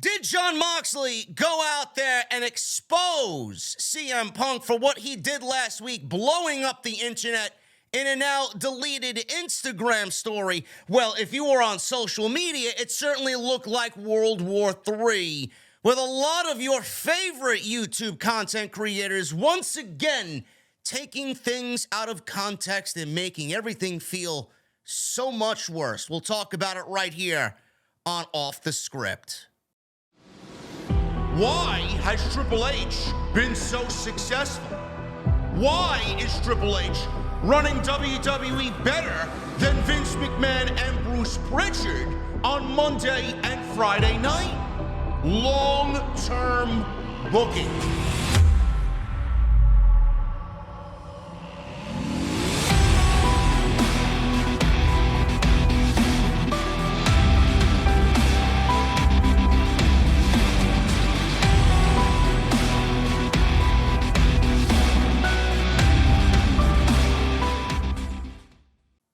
Did Jon Moxley go out there and expose CM Punk for what he did last week, blowing up the internet in a now deleted Instagram story? Well, if you were on social media, it certainly looked like World War III, with a lot of your favorite YouTube content creators once again taking things out of context and making everything feel so much worse. We'll talk about it right here on Off the Script. Why has Triple H been so successful? Why is Triple H running WWE better than Vince McMahon and Bruce Pritchard on Monday and Friday night? Long-term booking.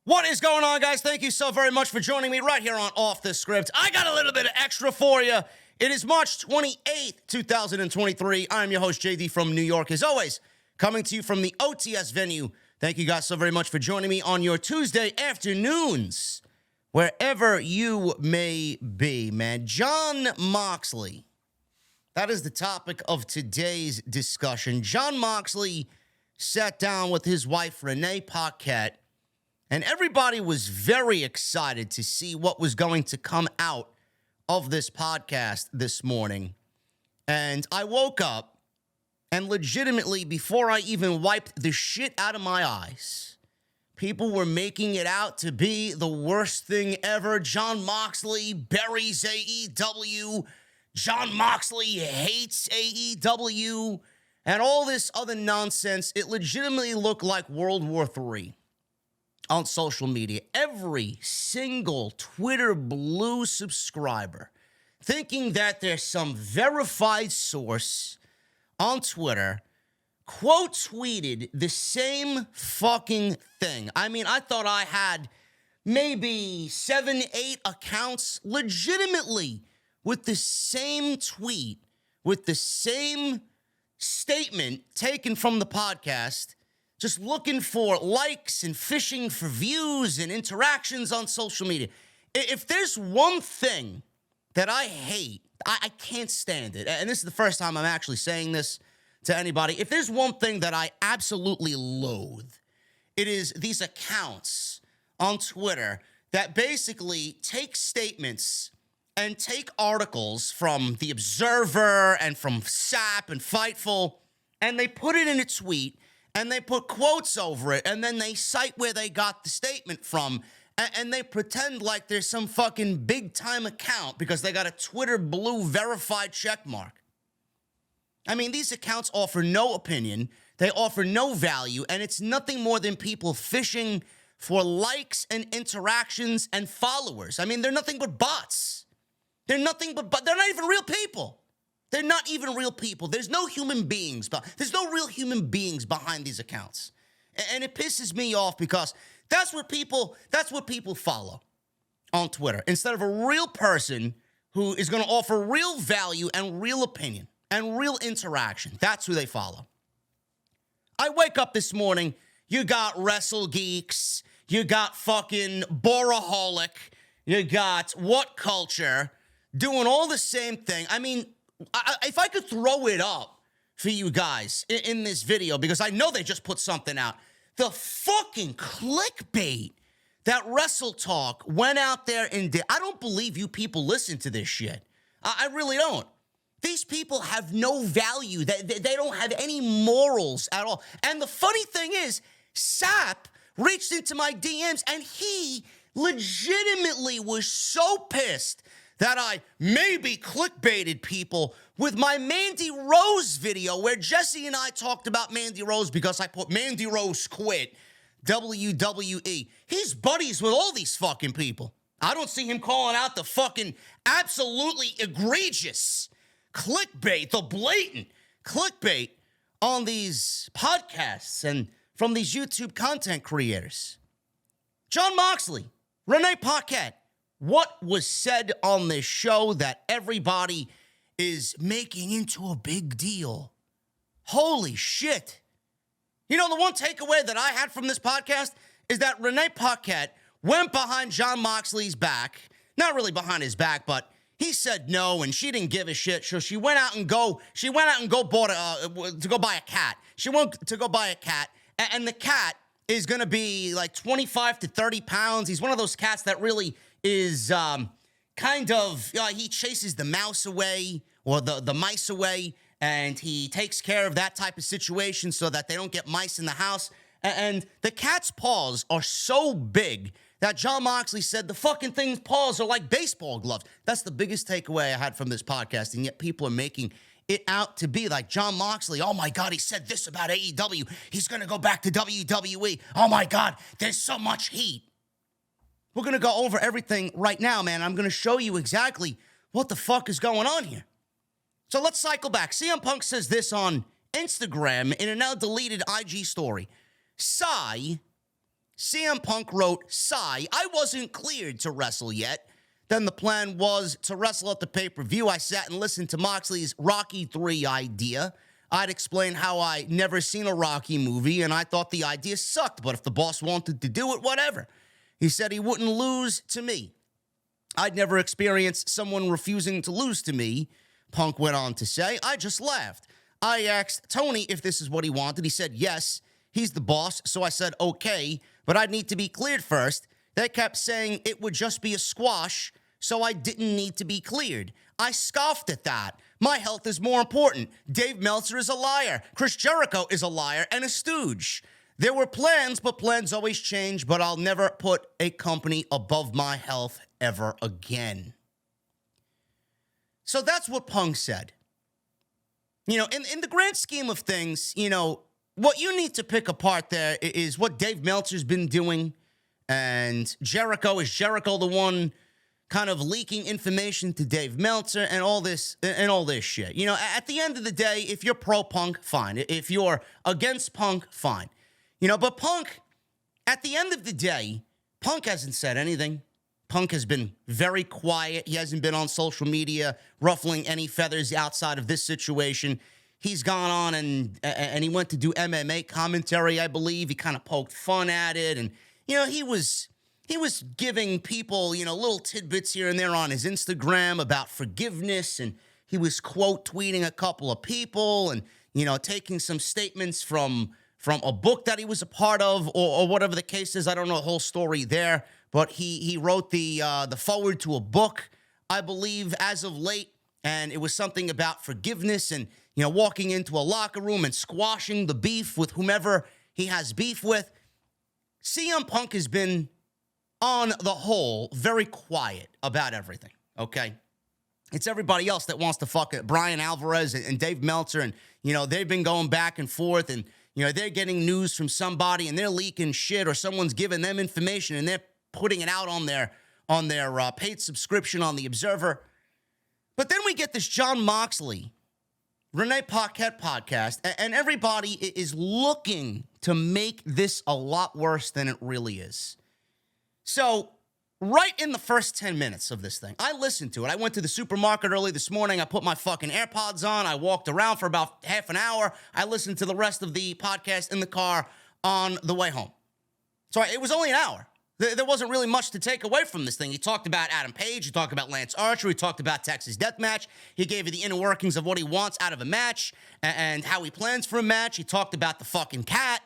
What is going on, guys? Thank you so very much for joining me right here on Off the Script. I got a little bit of extra for you. It is March 28th, 2023. I'm your host, JD from New York. As always, coming to you from the OTS venue. Thank you guys so very much for joining me on your Tuesday afternoons, wherever you may be, man. Jon Moxley. That is the topic of today's discussion. Jon Moxley sat down with his wife, Renee Paquette, and everybody was very excited to see what was going to come out of this podcast this morning. And I woke up, and legitimately, before I even wiped the shit out of my eyes, people were making it out to be the worst thing ever. Jon Moxley buries AEW. Jon Moxley hates AEW. And all this other nonsense. It legitimately looked like World War III. On social media, every single Twitter Blue subscriber thinking that there's some verified source on Twitter quote tweeted the same fucking thing. I mean, I thought I had maybe 7, 8 accounts legitimately with the same tweet, with the same statement taken from the podcast, just looking for likes and fishing for views and interactions on social media. If there's one thing that I hate, I can't stand it, and this is the first time I'm actually saying this to anybody. If there's one thing that I absolutely loathe, it is these accounts on Twitter that basically take statements and take articles from The Observer and from SAP and Fightful, and they put it in a tweet, and they put quotes over it, and then they cite where they got the statement from, and they pretend like there's some fucking big-time account because they got a Twitter Blue verified checkmark. I mean, these accounts offer no opinion, they offer no value, and it's nothing more than people fishing for likes and interactions and followers. I mean, they're nothing but bots. They're nothing but they're not even real people. They're not even real people. There's no human beings. There's no real human beings behind these accounts. And it pisses me off because that's what people follow on Twitter. Instead of a real person who is going to offer real value and real opinion and real interaction, that's who they follow. I wake up this morning, you got Wrestle Geeks, you got fucking Boraholic, you got What Culture, doing all the same thing. I mean, if I could throw it up for you guys in this video, because I know they just put something out, the fucking clickbait that Wrestle Talk went out there and did. I don't believe you people listen to this shit. I really don't. These people have no value. They don't have any morals at all. And the funny thing is, Sap reached into my DMs and he legitimately was so pissed that I maybe clickbaited people with my Mandy Rose video where Jesse and I talked about Mandy Rose because I put Mandy Rose quit WWE. He's buddies with all these fucking people. I don't see him calling out the fucking absolutely egregious clickbait, the blatant clickbait on these podcasts and from these YouTube content creators. Jon Moxley, Renee Paquette, what was said on this show that everybody is making into a big deal. Holy shit. You know, the one takeaway that I had from this podcast is that Renee Paquette went behind Jon Moxley's back. Not really behind his back, but he said no, and she didn't give a shit. So she went out and go buy a cat. She went to go buy a cat, and the cat is going to be like 25 to 30 pounds. He's one of those cats that really is he chases the mouse away or the mice away, and he takes care of that type of situation so that they don't get mice in the house. And the cat's paws are so big that Jon Moxley said the fucking thing's paws are like baseball gloves. That's the biggest takeaway I had from this podcast, and yet people are making it out to be like Jon Moxley. Oh my God, he said this about AEW. He's going to go back to WWE. Oh my God, there's so much heat. We're going to go over everything right now, man. I'm going to show you exactly what the fuck is going on here. So let's cycle back. CM Punk says this on Instagram in a now deleted IG story. CM Punk wrote, I wasn't cleared to wrestle yet. Then the plan was to wrestle at the pay-per-view. I sat and listened to Moxley's Rocky 3 idea. I'd explain how I never seen a Rocky movie, and I thought the idea sucked, but if the boss wanted to do it, whatever. He said he wouldn't lose to me. I'd never experienced someone refusing to lose to me, Punk went on to say. I just laughed. I asked Tony if this is what he wanted. He said yes. He's the boss, so I said okay, but I'd need to be cleared first. They kept saying it would just be a squash, so I didn't need to be cleared. I scoffed at that. My health is more important. Dave Meltzer is a liar. Chris Jericho is a liar and a stooge. There were plans, but plans always change, but I'll never put a company above my health ever again. So that's what Punk said. You know, in the grand scheme of things, you know, what you need to pick apart there is what Dave Meltzer's been doing, and Jericho. Is Jericho the one kind of leaking information to Dave Meltzer and all this shit? You know, at the end of the day, if you're pro Punk, fine. If you're against Punk, fine. You know, but Punk, at the end of the day, Punk hasn't said anything. Punk has been very quiet. He hasn't been on social media ruffling any feathers outside of this situation. He's gone on and he went to do MMA commentary, I believe. He kind of poked fun at it. And, you know, he was giving people, you know, little tidbits here and there on his Instagram about forgiveness. And he was quote tweeting a couple of people and, you know, taking some statements from a book that he was a part of or whatever the case is. I don't know the whole story there. But he wrote the foreword to a book, I believe, as of late. And it was something about forgiveness and, you know, walking into a locker room and squashing the beef with whomever he has beef with. CM Punk has been, on the whole, very quiet about everything, okay? It's everybody else that wants to fuck it. Brian Alvarez and Dave Meltzer, and, you know, they've been going back and forth, and, you know, they're getting news from somebody, and they're leaking shit, or someone's giving them information, and they're putting it out on their paid subscription on The Observer. But then we get this Jon Moxley, Renee Paquette podcast, and everybody is looking to make this a lot worse than it really is. So, right in the first 10 minutes of this thing, I listened to it. I went to the supermarket early this morning. I put my fucking AirPods on. I walked around for about half an hour. I listened to the rest of the podcast in the car on the way home. So it was only an hour. There wasn't really much to take away from this thing. He talked about Adam Page. He talked about Lance Archer. He talked about Texas Deathmatch. He gave you the inner workings of what he wants out of a match and how he plans for a match. He talked about the fucking cat.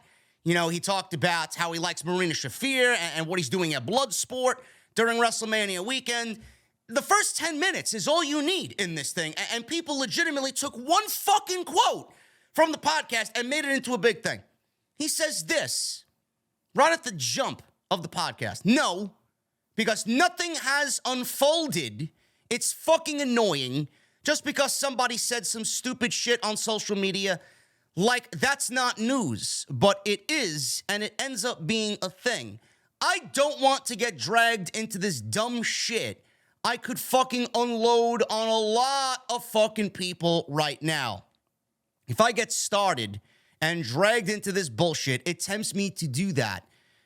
You know, he talked about how he likes Marina Shafir and what he's doing at Bloodsport during WrestleMania weekend. The first 10 minutes is all you need in this thing. And people legitimately took one fucking quote from the podcast and made it into a big thing. He says this right at the jump of the podcast. No, because nothing has unfolded. It's fucking annoying just because somebody said some stupid shit on social media. Like, that's not news, but it is, and it ends up being a thing. I don't want to get dragged into this dumb shit. I could fucking unload on a lot of fucking people right now. If I get started and dragged into this bullshit, it tempts me to do that.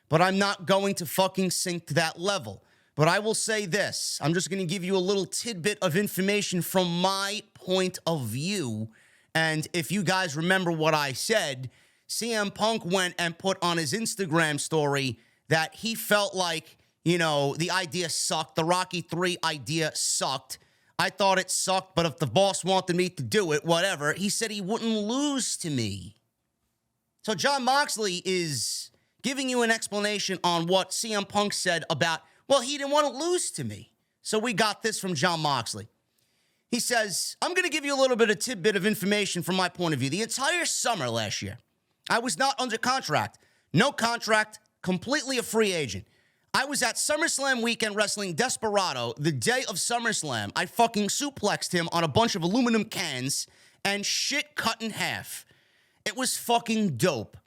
But I'm not going to fucking sink to that level. But I will say this. I'm just going to give you a little tidbit of information from my point of view. And if you guys remember what I said, CM Punk went and put on his Instagram story that he felt like, the idea sucked. The Rocky 3 idea sucked. I thought it sucked, but if the boss wanted me to do it, whatever. He said he wouldn't lose to me. So Jon Moxley is giving you an explanation on what CM Punk said about, well, he didn't want to lose to me. So we got this from Jon Moxley. He says, I'm going to give you a little bit of tidbit of information from my point of view. The entire summer last year, I was not under contract. No contract, completely a free agent. I was at SummerSlam weekend wrestling Desperado the day of SummerSlam. I fucking suplexed him on a bunch of aluminum cans and shit cut in half. It was fucking dope.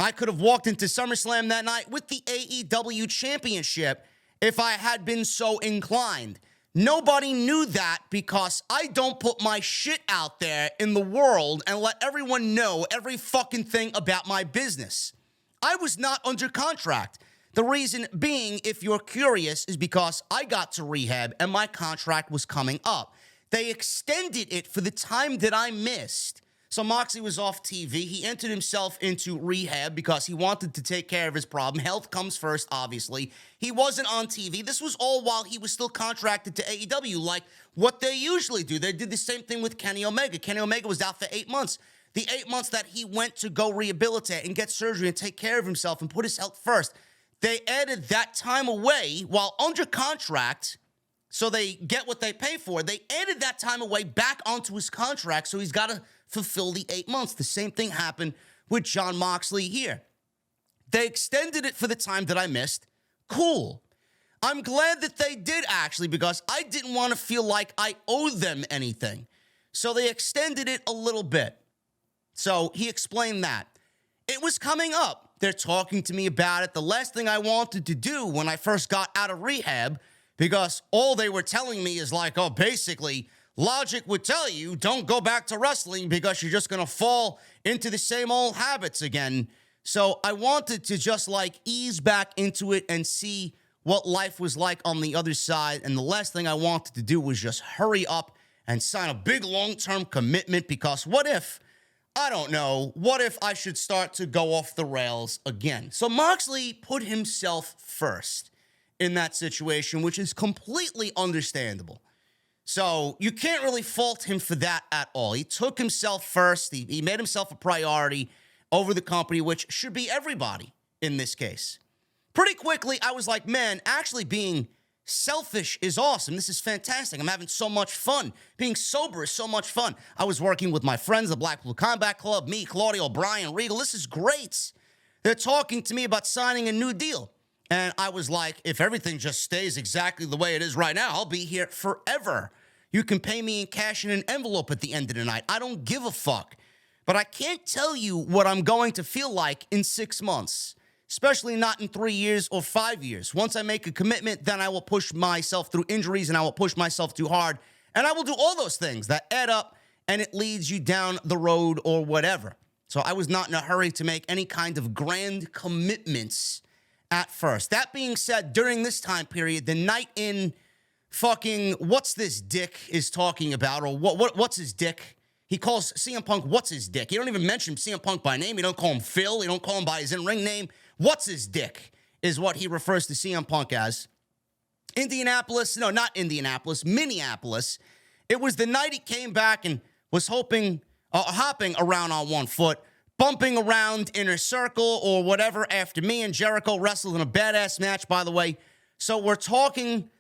I could have walked into SummerSlam that night with the AEW championship if I had been so inclined. Nobody knew that because I don't put my shit out there in the world and let everyone know every fucking thing about my business. I was not under contract. The reason being, if you're curious, is because I got to rehab and my contract was coming up. They extended it for the time that I missed. So Moxley was off TV. He entered himself into rehab because he wanted to take care of his problem. Health comes first, obviously. He wasn't on TV. This was all while he was still contracted to AEW, like what they usually do. They did the same thing with Kenny Omega. Kenny Omega was out for 8 months. The 8 months that he went to go rehabilitate and get surgery and take care of himself and put his health first, they added that time away while under contract, so they get what they pay for. They added that time away back onto his contract, so he's got to fulfill the 8 months. The same thing happened with Jon Moxley here. They extended it for the time that I missed. Cool. I'm glad that they did, actually, because I didn't want to feel like I owed them anything. So they extended it a little bit. So he explained that. It was coming up. They're talking to me about it. The last thing I wanted to do when I first got out of rehab, because all they were telling me is like, oh, basically, logic would tell you don't go back to wrestling because you're just going to fall into the same old habits again. So I wanted to just ease back into it and see what life was like on the other side. And the last thing I wanted to do was just hurry up and sign a big long-term commitment, because what if I should start to go off the rails again? So Moxley put himself first in that situation, which is completely understandable. So you can't really fault him for that at all. He took himself first. He made himself a priority over the company, which should be everybody in this case. Pretty quickly, I was like, man, actually being selfish is awesome. This is fantastic. I'm having so much fun. Being sober is so much fun. I was working with my friends, the Blackpool Combat Club, me, Claudio, Brian, Regal. This is great. They're talking to me about signing a new deal. And I was like, if everything just stays exactly the way it is right now, I'll be here forever. You can pay me in cash in an envelope at the end of the night. I don't give a fuck. But I can't tell you what I'm going to feel like in 6 months, especially not in 3 years or 5 years. Once I make a commitment, then I will push myself through injuries and I will push myself too hard. And I will do all those things that add up and it leads you down the road or whatever. So I was not in a hurry to make any kind of grand commitments at first. That being said, during this time period, the night in fucking what's this dick is talking about, or what's his dick? He calls CM Punk what's his dick. He don't even mention CM Punk by name. He don't call him Phil. He don't call him by his in-ring name. What's his dick is what he refers to CM Punk as. Minneapolis. It was the night he came back and was hopping around on one foot, bumping around Inner Circle or whatever after me and Jericho wrestled in a badass match, by the way. So we're talking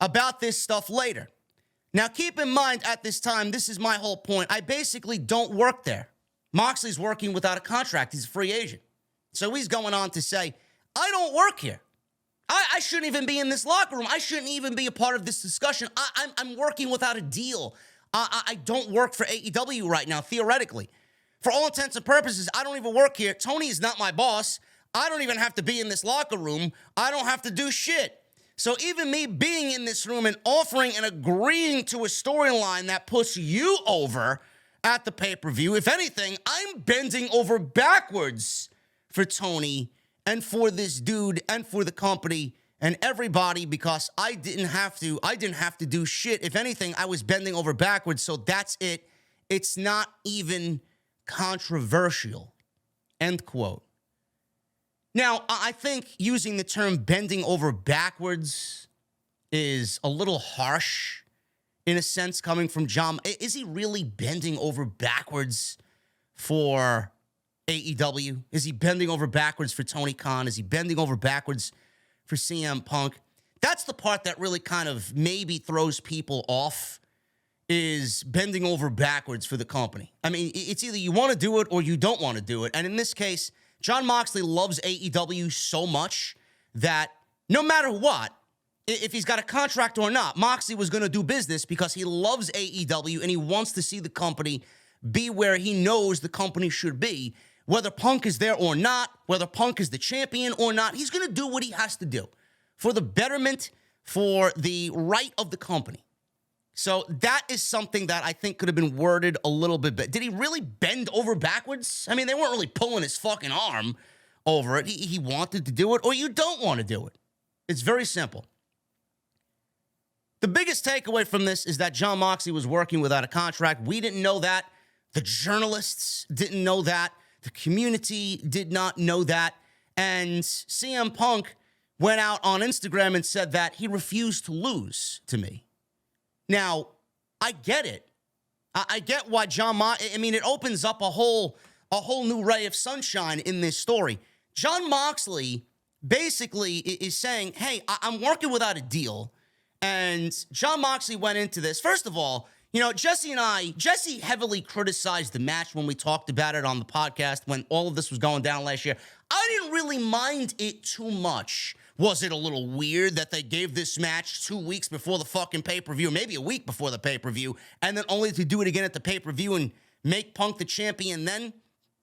about this stuff later. Now, keep in mind at this time, this is my whole point. I basically don't work there. Moxley's working without a contract. He's a free agent. So he's going on to say, I don't work here. I shouldn't even be in this locker room. I shouldn't even be a part of this discussion. I'm working without a deal. I don't work for AEW right now, theoretically. For all intents and purposes, I don't even work here. Tony is not my boss. I don't even have to be in this locker room. I don't have to do shit. So even me being in this room and offering and agreeing to a storyline that puts you over at the pay-per-view, if anything, I'm bending over backwards for Tony and for this dude and for the company and everybody because I didn't have to do shit. If anything, I was bending over backwards, so that's it. It's not even controversial. End quote. Now, I think using the term bending over backwards is a little harsh in a sense coming from Jon. Is he really bending over backwards for AEW? Is he bending over backwards for Tony Khan? Is he bending over backwards for CM Punk? That's the part that really kind of maybe throws people off, is bending over backwards for the company. I mean, it's either you want to do it or you don't want to do it. And in this case, Jon Moxley loves AEW so much that no matter what, if he's got a contract or not, Moxley was going to do business because he loves AEW and he wants to see the company be where he knows the company should be. Whether Punk is there or not, whether Punk is the champion or not, he's going to do what he has to do for the betterment, for the right of the company. So that is something that I think could have been worded a little bit better. Did he really bend over backwards? I mean, they weren't really pulling his fucking arm over it. He wanted to do it, or you don't want to do it. It's very simple. The biggest takeaway from this is that Jon Moxley was working without a contract. We didn't know that. The journalists didn't know that. The community did not know that. And CM Punk went out on Instagram and said that he refused to lose to me. Now, I get it. I get why it opens up a whole new ray of sunshine in this story. Jon Moxley basically is saying, hey, I'm working without a deal. And Jon Moxley went into this. First of all, Jesse heavily criticized the match when we talked about it on the podcast when all of this was going down last year. I didn't really mind it too much. Was it a little weird that they gave this match 2 weeks before the fucking pay-per-view, maybe a week before the pay-per-view, and then only to do it again at the pay-per-view and make Punk the champion then?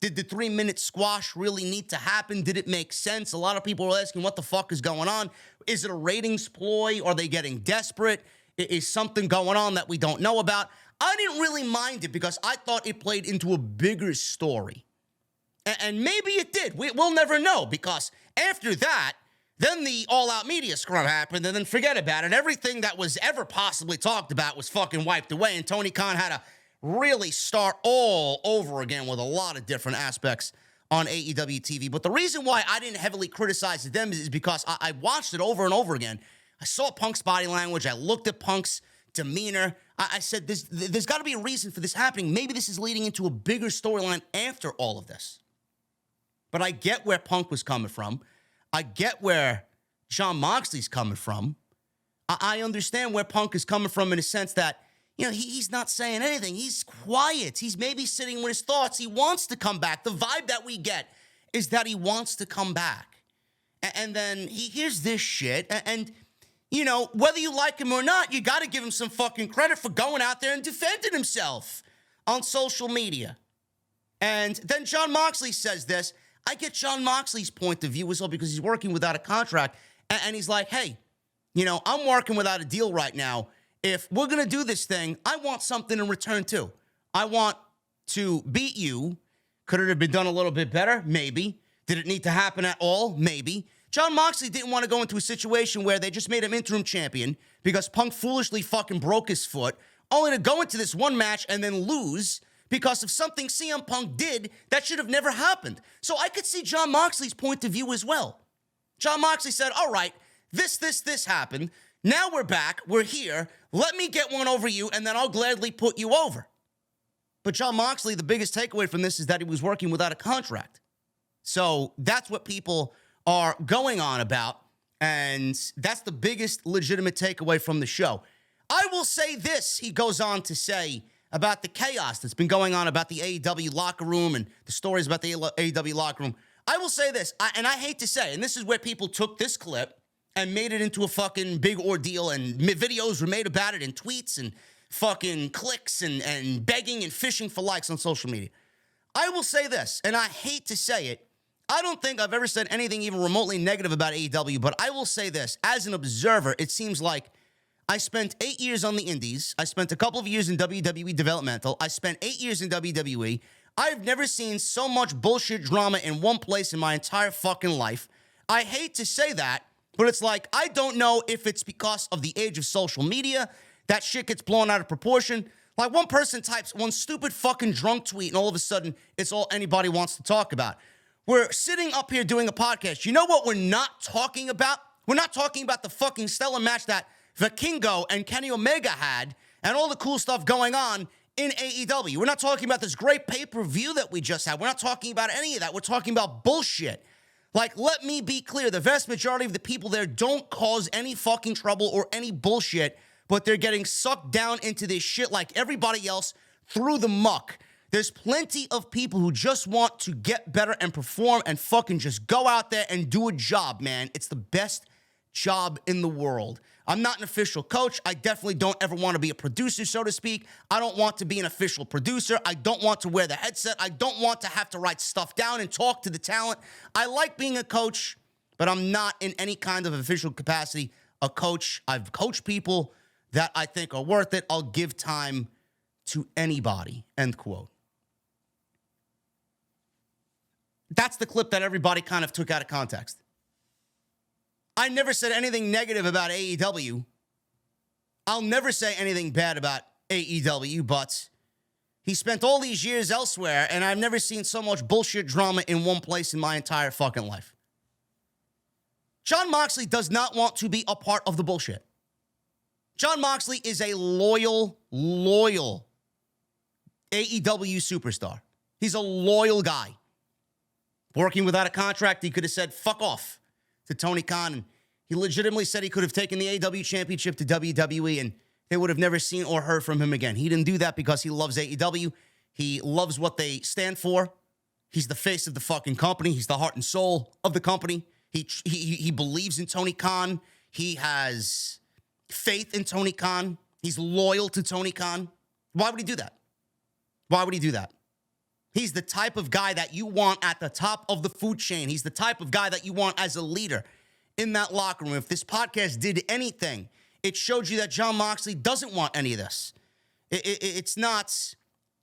Did the 3-minute squash really need to happen? Did it make sense? A lot of people were asking what the fuck is going on. Is it a ratings ploy? Are they getting desperate? Is something going on that we don't know about? I didn't really mind it because I thought it played into a bigger story. And maybe it did. We'll never know because after that, then the all-out media scrum happened, and then forget about it. Everything that was ever possibly talked about was fucking wiped away, and Tony Khan had to really start all over again with a lot of different aspects on AEW TV. But the reason why I didn't heavily criticize them is because I watched it over and over again. I saw Punk's body language. I looked at Punk's demeanor. I said, there's got to be a reason for this happening. Maybe this is leading into a bigger storyline after all of this. But I get where Punk was coming from. I get where Jon Moxley's coming from. I understand where Punk is coming from in a sense that, he's not saying anything. He's quiet. He's maybe sitting with his thoughts. He wants to come back. The vibe that we get is that he wants to come back. And then he hears this shit. And whether you like him or not, you got to give him some fucking credit for going out there and defending himself on social media. And then Jon Moxley says this. I get Jon Moxley's point of view as well because he's working without a contract. And he's like, hey, I'm working without a deal right now. If we're going to do this thing, I want something in return too. I want to beat you. Could it have been done a little bit better? Maybe. Did it need to happen at all? Maybe. Jon Moxley didn't want to go into a situation where they just made him interim champion because Punk foolishly fucking broke his foot, only to go into this one match and then lose because of something CM Punk did that should have never happened. So I could see Jon Moxley's point of view as well. Jon Moxley said, all right, this happened. Now we're back. We're here. Let me get one over you, and then I'll gladly put you over. But Jon Moxley, the biggest takeaway from this is that he was working without a contract. So that's what people are going on about, and that's the biggest legitimate takeaway from the show. I will say this, he goes on to say, about the chaos that's been going on about the AEW locker room and the stories about the AEW locker room. I will say this, and I hate to say, and this is where people took this clip and made it into a fucking big ordeal, and videos were made about it, and tweets, and fucking clicks, and begging and fishing for likes on social media. I will say this, and I hate to say it, I don't think I've ever said anything even remotely negative about AEW, but I will say this, as an observer, it seems like I spent 8 years on the indies. I spent a couple of years in WWE developmental. I spent 8 years in WWE. I've never seen so much bullshit drama in one place in my entire fucking life. I hate to say that, But it's like, I don't know if it's because of the age of social media that shit gets blown out of proportion. Like, one person types one stupid fucking drunk tweet, and all of a sudden, it's all anybody wants to talk about. We're sitting up here doing a podcast. You know what we're not talking about? We're not talking about the fucking stellar match that Vikingo and Kenny Omega had and all the cool stuff going on in AEW. We're not talking about this great pay-per-view that we just had. We're not talking about any of that. We're talking about bullshit. Like, let me be clear. The vast majority of the people there don't cause any fucking trouble or any bullshit, but they're getting sucked down into this shit like everybody else through the muck. There's plenty of people who just want to get better and perform and fucking just go out there and do a job, man. It's the best job in the world. I'm not an official coach. I definitely don't ever want to be a producer, so to speak. I don't want to be an official producer. I don't want to wear the headset. I don't want to have to write stuff down and talk to the talent. I like being a coach, but I'm not in any kind of official capacity a coach. I've coached people that I think are worth it. I'll give time to anybody, end quote. That's the clip that everybody kind of took out of context. I never said anything negative about AEW. I'll never say anything bad about AEW, but he spent all these years elsewhere, and I've never seen so much bullshit drama in one place in my entire fucking life. Jon Moxley does not want to be a part of the bullshit. Jon Moxley is a loyal AEW superstar. He's a loyal guy. Working without a contract, he could have said, fuck off to Tony Khan. And he legitimately said he could have taken the AEW championship to WWE and they would have never seen or heard from him again. He didn't do that because he loves AEW. He loves what they stand for. He's the face of the fucking company. He's the heart and soul of the company. He believes in Tony Khan. He has faith in Tony Khan. He's loyal to Tony Khan. Why would he do that? Why would he do that? He's the type of guy that you want at the top of the food chain. He's the type of guy that you want as a leader in that locker room. If this podcast did anything, it showed you that Jon Moxley doesn't want any of this. It's not,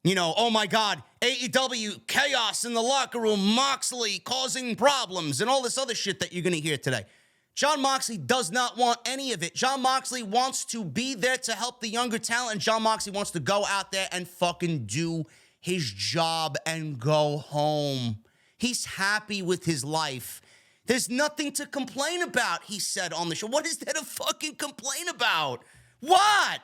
oh my God, AEW, chaos in the locker room, Moxley causing problems, and all this other shit that you're going to hear today. Jon Moxley does not want any of it. Jon Moxley wants to be there to help the younger talent, and Jon Moxley wants to go out there and fucking do his job and go home. He's happy with his life. There's nothing to complain about, he said on the show. What is there to fucking complain about? What?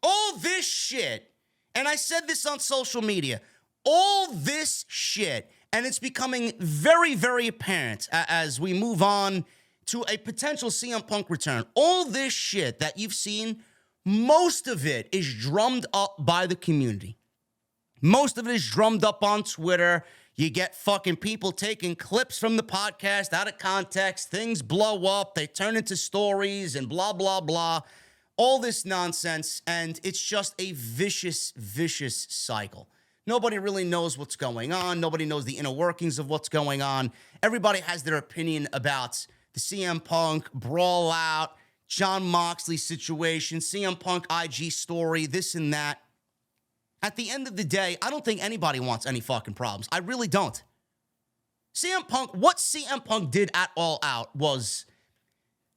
All this shit, and I said this on social media, all this shit, and it's becoming very, very apparent as we move on to a potential CM Punk return. All this shit that you've seen, most of it is drummed up by the community. Most of it is drummed up on Twitter. You get fucking people taking clips from the podcast out of context. Things blow up. They turn into stories and blah, blah, blah. All this nonsense. And it's just a vicious, vicious cycle. Nobody really knows what's going on. Nobody knows the inner workings of what's going on. Everybody has their opinion about the CM Punk brawl out, Jon Moxley situation, CM Punk IG story, this and that. At the end of the day, I don't think anybody wants any fucking problems. I really don't. CM Punk, what CM Punk did at All Out was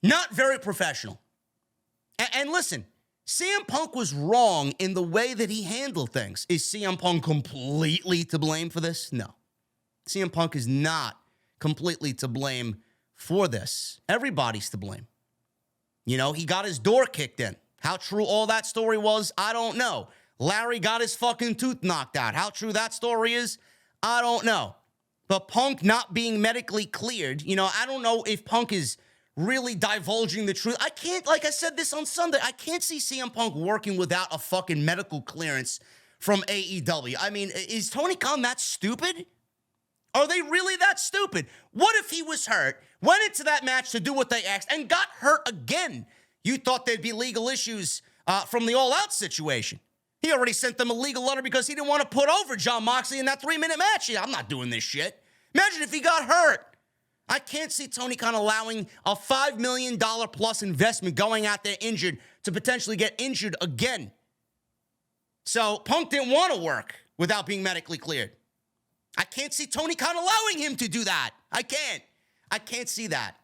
not very professional. And listen, CM Punk was wrong in the way that he handled things. Is CM Punk completely to blame for this? No. CM Punk is not completely to blame for this. Everybody's to blame. He got his door kicked in. How true all that story was, I don't know. Larry got his fucking tooth knocked out. How true that story is, I don't know. But Punk not being medically cleared, I don't know if Punk is really divulging the truth. I can't, like I said this on Sunday, I can't see CM Punk working without a fucking medical clearance from AEW. I mean, is Tony Khan that stupid? Are they really that stupid? What if he was hurt, went into that match to do what they asked, and got hurt again? You thought there'd be legal issues from the All Out situation. He already sent them a legal letter because he didn't want to put over Jon Moxley in that 3-minute match. Yeah, I'm not doing this shit. Imagine if he got hurt. I can't see Tony Khan allowing a $5 million plus investment going out there injured to potentially get injured again. So Punk didn't want to work without being medically cleared. I can't see Tony Khan allowing him to do that. I can't see that.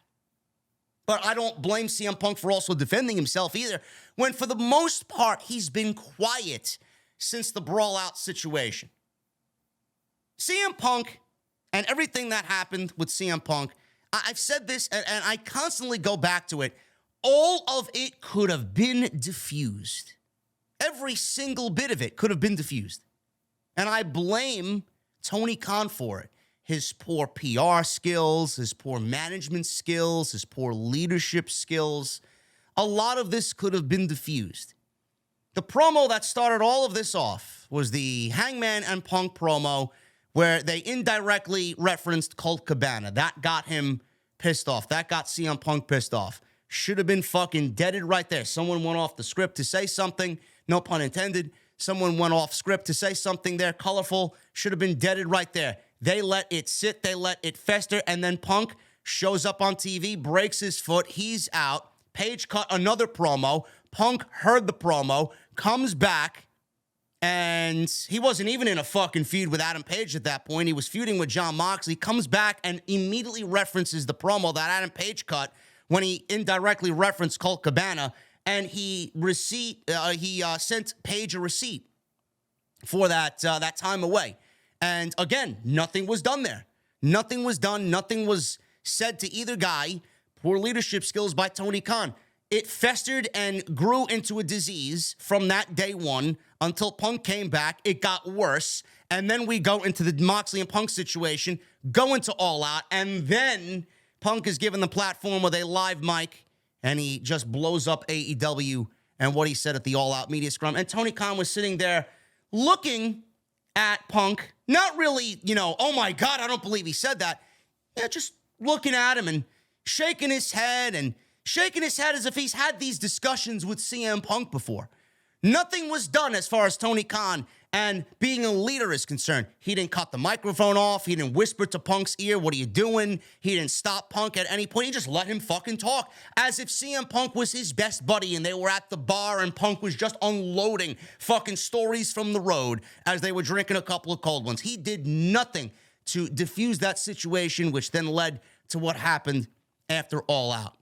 but I don't blame CM Punk for also defending himself either, when for the most part, he's been quiet since the Brawl Out situation. CM Punk and everything that happened with CM Punk, I've said this and I constantly go back to it. All of it could have been diffused. Every single bit of it could have been diffused. And I blame Tony Khan for it. His poor PR skills, his poor management skills, his poor leadership skills. A lot of this could have been diffused. The promo that started all of this off was the Hangman and Punk promo where they indirectly referenced Colt Cabana. That got him pissed off. That got CM Punk pissed off. Should have been fucking deaded right there. Someone went off the script to say something, no pun intended. Someone went off script to say something there colorful. Should have been deaded right there. They let it sit, they let it fester, and then Punk shows up on TV, breaks his foot, he's out. Page cut another promo. Punk heard the promo, comes back, and he wasn't even in a fucking feud with Adam Page at that point. He was feuding with Jon Moxley, comes back and immediately references the promo that Adam Page cut when he indirectly referenced Colt Cabana, and he sent Page a receipt for that time away. And again, nothing was done there. Nothing was done. Nothing was said to either guy. Poor leadership skills by Tony Khan. It festered and grew into a disease from that day one until Punk came back. It got worse. And then we go into the Moxley and Punk situation, go into All Out, and then Punk is given the platform with a live mic, and he just blows up AEW and what he said at the All Out media scrum. And Tony Khan was sitting there looking at Punk, not really, oh my God, I don't believe he said that. Yeah, just looking at him and shaking his head as if he's had these discussions with CM Punk before. Nothing was done as far as Tony Khan and being a leader is concerned. He didn't cut the microphone off. He didn't whisper to Punk's ear, what are you doing? He didn't stop Punk at any point. He just let him fucking talk as if CM Punk was his best buddy and they were at the bar and Punk was just unloading fucking stories from the road as they were drinking a couple of cold ones. He did nothing to diffuse that situation, which then led to what happened after All Out.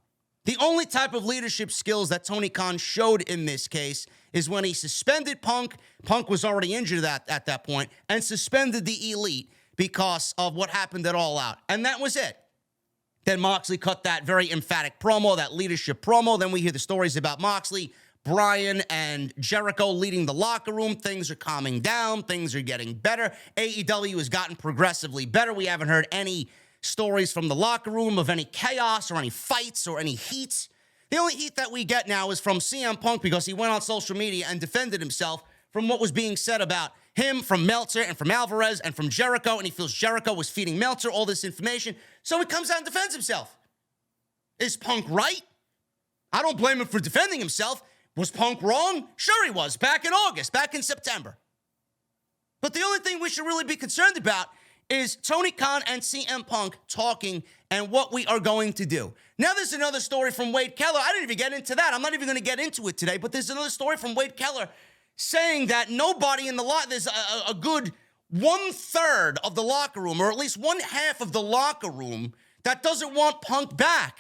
The only type of leadership skills that Tony Khan showed in this case is when he suspended Punk. Punk was already injured at that point, and suspended the Elite because of what happened at All Out. And that was it. Then Moxley cut that very emphatic promo, that leadership promo. Then we hear the stories about Moxley, Bryan, and Jericho leading the locker room. Things are calming down. Things are getting better. AEW has gotten progressively better. We haven't heard any stories from the locker room of any chaos or any fights or any heat. The only heat that we get now is from CM Punk because he went on social media and defended himself from what was being said about him from Meltzer and from Alvarez and from Jericho, and he feels Jericho was feeding Meltzer all this information, so he comes out and defends himself. Is Punk right? I don't blame him for defending himself. Was Punk wrong? Sure he was, back in August, back in September. But the only thing we should really be concerned about is Tony Khan and CM Punk talking and what we are going to do. Now there's another story from Wade Keller. I didn't even get into that. I'm not even going to get into it today, but there's another story from Wade Keller saying that nobody in the there's a good 1/3 of the locker room, or at least 1/2 of the locker room, that doesn't want Punk back.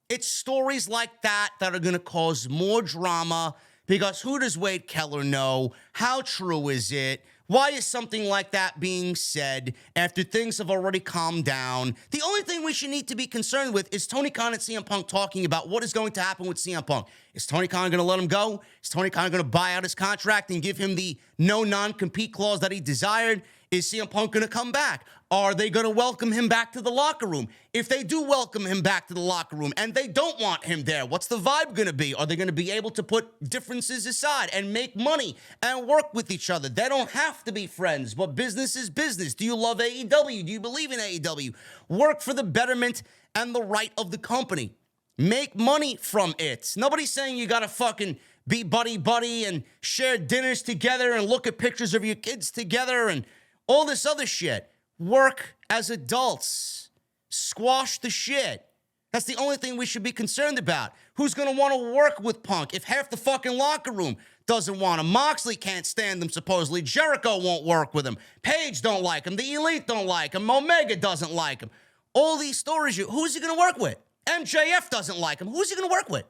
It's stories like that that are going to cause more drama, because who does Wade Keller know? How true is it? Why is something like that being said after things have already calmed down? The only thing we should need to be concerned with is Tony Khan and CM Punk talking about what is going to happen with CM Punk. Is Tony Khan going to let him go? Is Tony Khan going to buy out his contract and give him the no non-compete clause that he desired? Is CM Punk going to come back? Are they going to welcome him back to the locker room? If they do welcome him back to the locker room and they don't want him there, what's the vibe going to be? Are they going to be able to put differences aside and make money and work with each other? They don't have to be friends, but business is business. Do you love AEW? Do you believe in AEW? Work for the betterment and the right of the company. Make money from it. Nobody's saying you got to fucking be buddy-buddy and share dinners together and look at pictures of your kids together and all this other shit. Work as adults. Squash the shit. That's the only thing we should be concerned about. Who's going to want to work with Punk if half the fucking locker room doesn't want him? Moxley can't stand him, supposedly. Jericho won't work with him. Page don't like him. The Elite don't like him. Omega doesn't like him. All these stories, who's he going to work with? MJF doesn't like him. Who is he going to work with?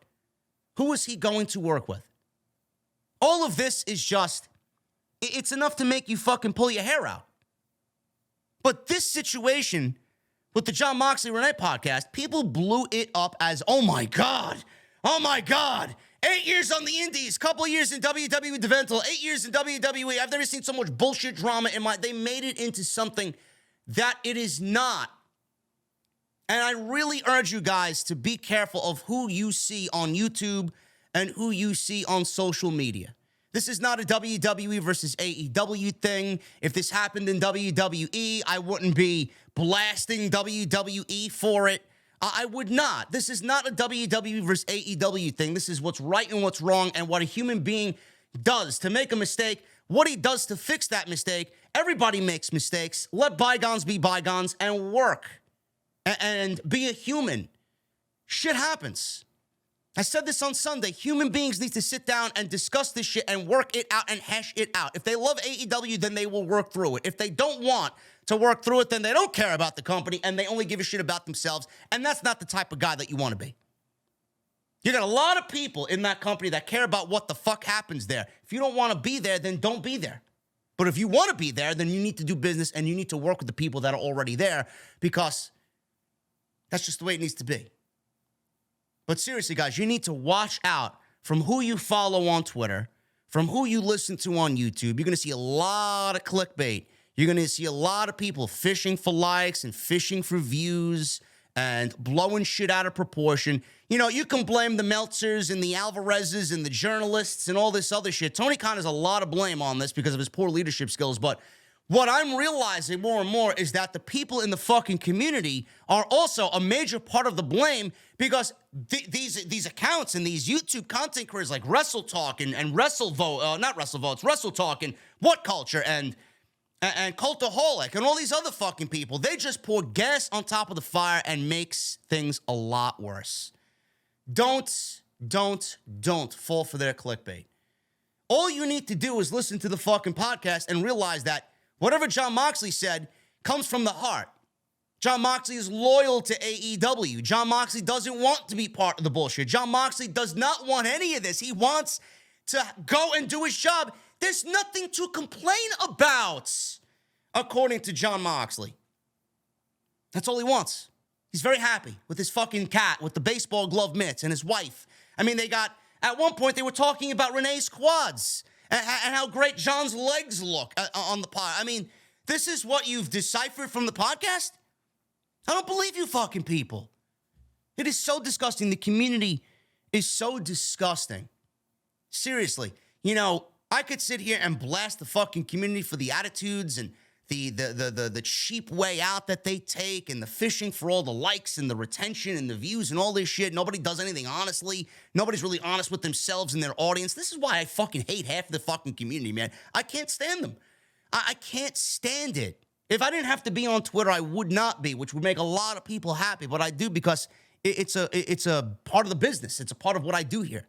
Who is he going to work with? All of this is just, it's enough to make you fucking pull your hair out. But this situation with the Jon Moxley Renee podcast, people blew it up as, oh my God, 8 years on the indies, couple years in WWE Developmental, 8 years in WWE. I've never seen so much bullshit drama in my, they made it into something that it is not. And I really urge you guys to be careful of who you see on YouTube and who you see on social media. This is not a WWE versus AEW thing. If this happened in WWE, I wouldn't be blasting WWE for it. I would not. This is not a WWE versus AEW thing. This is what's right and what's wrong and what a human being does to make a mistake, what he does to fix that mistake. Everybody makes mistakes. Let bygones be bygones and work and be a human. Shit happens. I said this on Sunday. Human beings need to sit down and discuss this shit and work it out and hash it out. If they love AEW, then they will work through it. If they don't want to work through it, then they don't care about the company and they only give a shit about themselves. And that's not the type of guy that you want to be. You got a lot of people in that company that care about what the fuck happens there. If you don't want to be there, then don't be there. But if you want to be there, then you need to do business and you need to work with the people that are already there because that's just the way it needs to be. But seriously, guys, you need to watch out from who you follow on Twitter, from who you listen to on YouTube. You're going to see a lot of clickbait. You're going to see a lot of people fishing for likes and fishing for views and blowing shit out of proportion. You know, you can blame the Meltzers and the Alvarezes and the journalists and all this other shit. Tony Khan has a lot of blame on this because of his poor leadership skills, but what I'm realizing more and more is that the people in the fucking community are also a major part of the blame because these accounts and these YouTube content creators like Wrestle Talk and Wrestle Talk and What Culture and Cultaholic and all these other fucking people, they just pour gas on top of the fire and makes things a lot worse. Don't fall for their clickbait. All you need to do is listen to the fucking podcast and realize that whatever Jon Moxley said comes from the heart. Jon Moxley is loyal to AEW. Jon Moxley doesn't want to be part of the bullshit. Jon Moxley does not want any of this. He wants to go and do his job. There's nothing to complain about, according to Jon Moxley. That's all he wants. He's very happy with his fucking cat, with the baseball glove mitts, and his wife. I mean, at one point, they were talking about Renee's quads and how great John's legs look on the pod. I mean, this is what you've deciphered from the podcast? I don't believe you fucking people. It is so disgusting. The community is so disgusting. Seriously. You know, I could sit here and blast the fucking community for the attitudes and the cheap way out that they take and the fishing for all the likes and the retention and the views and all this shit. Nobody does anything honestly. Nobody's really honest with themselves and their audience. This is why I fucking hate half of the fucking community, man. I can't stand them. I can't stand it. If I didn't have to be on Twitter, I would not be, which would make a lot of people happy, but I do because it's a part of the business. It's a part of what I do here.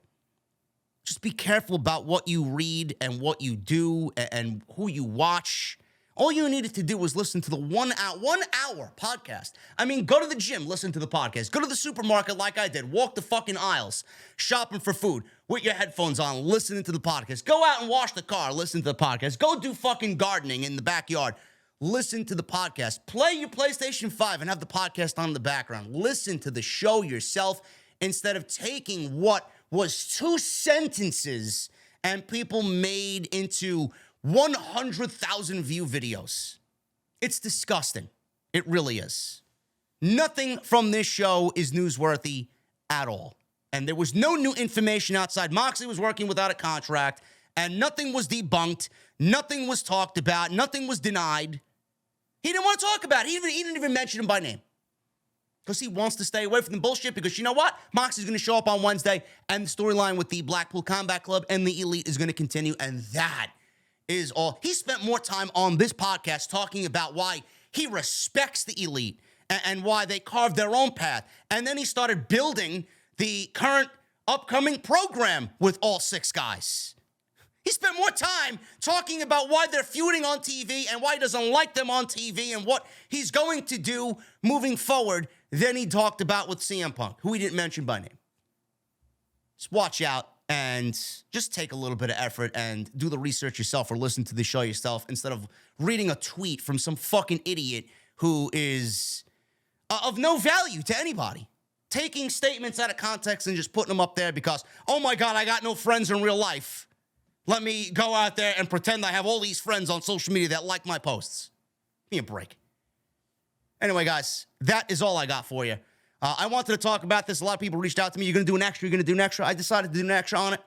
Just be careful about what you read and what you do and who you watch. All you needed to do was listen to the 1 hour podcast. I mean, go to the gym, listen to the podcast. Go to the supermarket like I did. Walk the fucking aisles, shopping for food with your headphones on, listening to the podcast. Go out and wash the car, listen to the podcast. Go do fucking gardening in the backyard. Listen to the podcast. Play your PlayStation 5 and have the podcast on in the background. Listen to the show yourself instead of taking what was 2 sentences and people made into 100,000 view videos. It's disgusting. It really is. Nothing from this show is newsworthy at all. And there was no new information outside. Moxley was working without a contract, and nothing was debunked. Nothing was talked about. Nothing was denied. He didn't want to talk about it. He didn't even mention him by name. Because he wants to stay away from the bullshit. Because you know what? Moxley's going to show up on Wednesday, and the storyline with the Blackpool Combat Club and the Elite is going to continue. And that is all. He spent more time on this podcast talking about why he respects the Elite and why they carved their own path. And then he started building the current upcoming program with all 6 guys. He spent more time talking about why they're feuding on TV and why he doesn't like them on TV and what he's going to do moving forward than he talked about with CM Punk, who he didn't mention by name. Just watch out and just take a little bit of effort and do the research yourself or listen to the show yourself instead of reading a tweet from some fucking idiot who is of no value to anybody. Taking statements out of context and just putting them up there because, oh my God, I got no friends in real life. Let me go out there and pretend I have all these friends on social media that like my posts. Give me a break. Anyway, guys, that is all I got for you. I wanted to talk about this. A lot of people reached out to me. You're going to do an extra. You're going to do an extra. I decided to do an extra on it.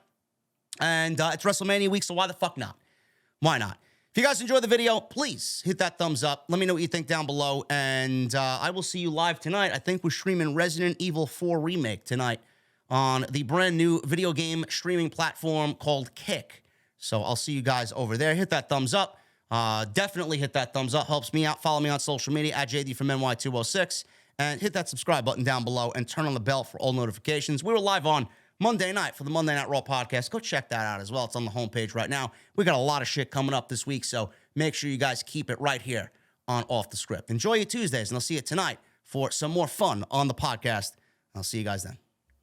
And it's WrestleMania week, so why the fuck not? Why not? If you guys enjoyed the video, please hit that thumbs up. Let me know what you think down below. And I will see you live tonight. I think we're streaming Resident Evil 4 Remake tonight on the brand new video game streaming platform called Kick. So I'll see you guys over there. Hit that thumbs up. Definitely hit that thumbs up. Helps me out. Follow me on social media at JD from NY206. And hit that subscribe button down below and turn on the bell for all notifications. We were live on Monday night for the Monday Night Raw podcast. Go check that out as well. It's on the homepage right now. We got a lot of shit coming up this week, so make sure you guys keep it right here on Off the Script. Enjoy your Tuesdays, and I'll see you tonight for some more fun on the podcast. I'll see you guys then.